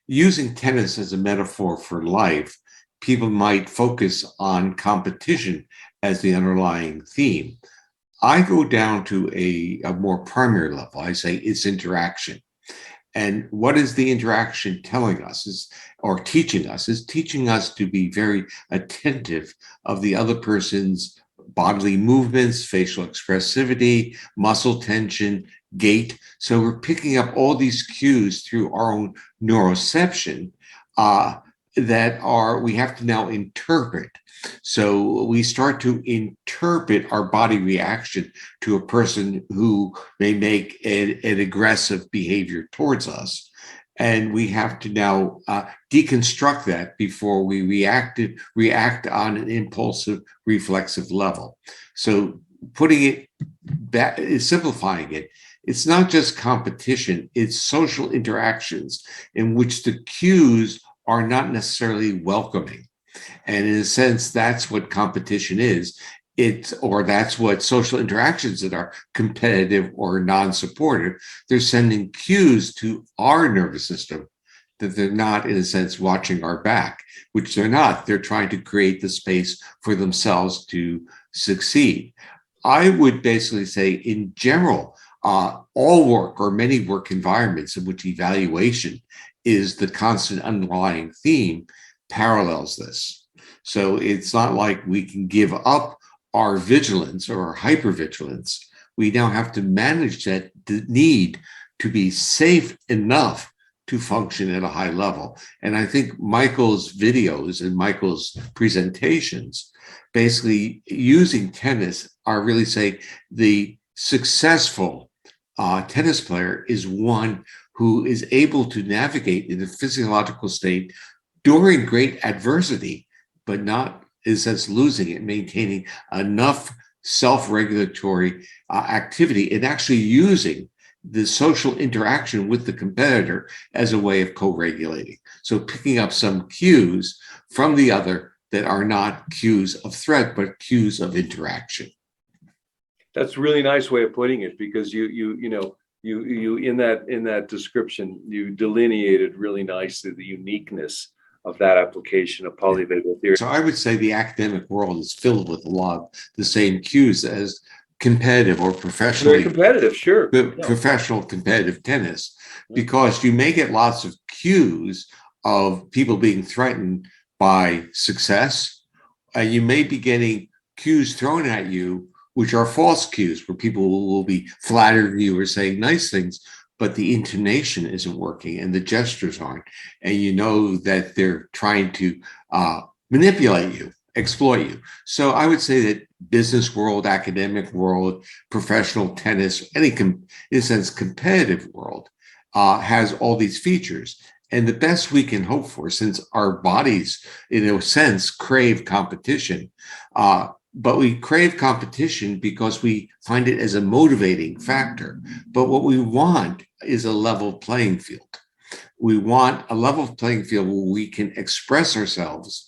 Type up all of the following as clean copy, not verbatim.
using tennis as a metaphor for life, people might focus on competition as the underlying theme. I go down to a more primary level. I say it's interaction. And what is the interaction telling us or teaching us? Is teaching us to be very attentive of the other person's bodily movements, facial expressivity, muscle tension, gait. So we're picking up all these cues through our own neuroception uh, we have to now interpret. So we start to interpret our body reaction to a person who may make an aggressive behavior towards us. And we have to now deconstruct that before we react on an impulsive, reflexive level. So putting it back, simplifying it, it's not just competition, it's social interactions in which the cues are not necessarily welcoming. And in a sense, that's what competition is. That's what social interactions that are competitive or non-supportive. They're sending cues to our nervous system that they're not, in a sense, watching our back, which they're not. They're trying to create the space for themselves to succeed. I would basically say, in general, all work or many work environments in which evaluation is the constant underlying theme parallels this. So it's not like we can give up our vigilance or our hypervigilance. We now have to manage that need to be safe enough to function at a high level. And I think Michael's videos and Michael's presentations, basically using tennis, are really saying the successful tennis player is one who is able to navigate in a physiological state during great adversity, but not, in a sense, losing it, maintaining enough self-regulatory activity and actually using the social interaction with the competitor as a way of co-regulating. So picking up some cues from the other that are not cues of threat, but cues of interaction. That's a really nice way of putting it, because you in that description, you delineated really nicely the uniqueness of that application of polyvagal theory. So I would say the academic world is filled with a lot of the same cues as competitive or professionally very competitive, sure. Professional competitive tennis, because you may get lots of cues of people being threatened by success. You may be getting cues thrown at you, which are false cues, where people will be flattering you or saying nice things, but the intonation isn't working and the gestures aren't. And you know that they're trying to manipulate you, exploit you. So I would say that business world, academic world, professional tennis, any, in a sense, competitive world has all these features. And the best we can hope for, since our bodies, in a sense, crave competition, but we crave competition because we find it as a motivating factor. But what we want is a level playing field. We want a level playing field where we can express ourselves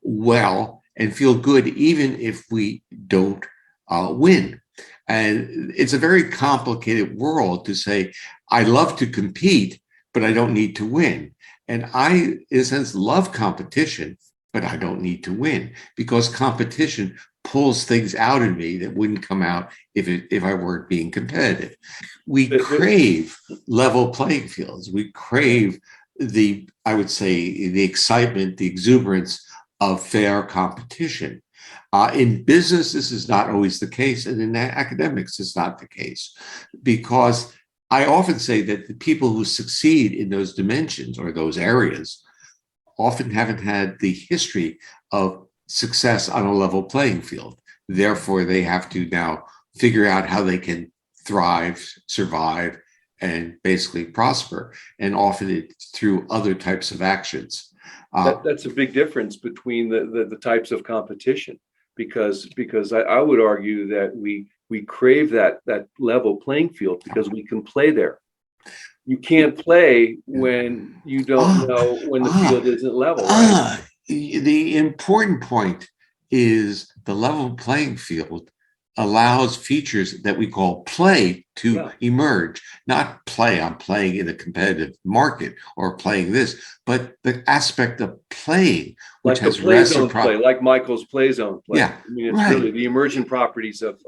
well and feel good, even if we don't win. And it's a very complicated world to say, I love to compete, but I don't need to win. And I, in a sense, love competition, but I don't need to win, because competition pulls things out in me that wouldn't come out if I weren't being competitive. We crave level playing fields. We crave I would say, the excitement, the exuberance of fair competition. In business, this is not always the case, and in academics, it's not the case, because I often say that the people who succeed in those dimensions or those areas often haven't had the history of success on a level playing field. Therefore, they have to now figure out how they can thrive, survive, and basically prosper, and often it's through other types of actions. That's a big difference between the types of competition, because I would argue that we crave that level playing field because we can play there. You can't play when you don't know when the field isn't level, right? The important point is the level playing field allows features that we call play to Yeah. emerge. Not play, I'm playing in a competitive market or playing this, but the aspect of playing, which Like the has play zone play, reciprocity. like Michael's play zone play. Yeah, I mean, it's right. really the emergent properties of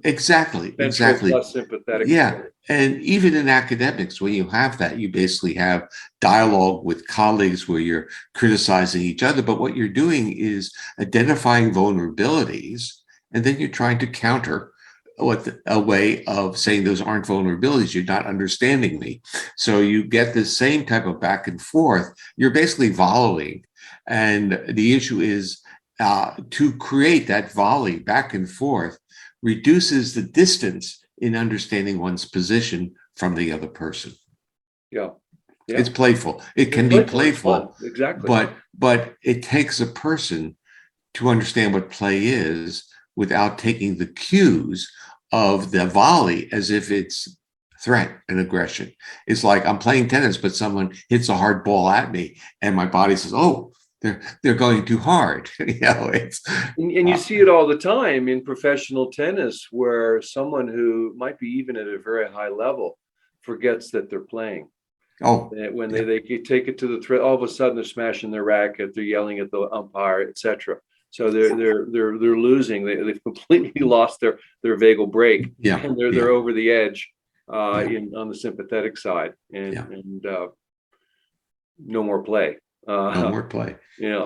Exactly, ventral exactly. plus sympathetic. Yeah. And even in academics, when you have that, you basically have dialogue with colleagues where you're criticizing each other. But what you're doing is identifying vulnerabilities, and then you're trying to counter a way of saying those aren't vulnerabilities. You're not understanding me. So you get the same type of back and forth. You're basically volleying. And the issue is to create that volley back and forth reduces the distance in understanding one's position from the other person. Yeah. Yeah. It's playful. It can It's be playful, exactly. but it takes a person to understand what play is without taking the cues of the volley as if it's threat and aggression. It's like I'm playing tennis, but someone hits a hard ball at me, and my body says, "Oh, they're going too hard." It's And you see it all the time in professional tennis, where someone who might be even at a very high level forgets that they're playing. oh When yeah, they take it to the threat, all of a sudden they're smashing their racket, they're yelling at the umpire, etc. So they're losing. They've completely lost their vagal brake, yeah, and yeah, they're over the edge yeah, on the sympathetic side, yeah. and no more play. No more play. You know,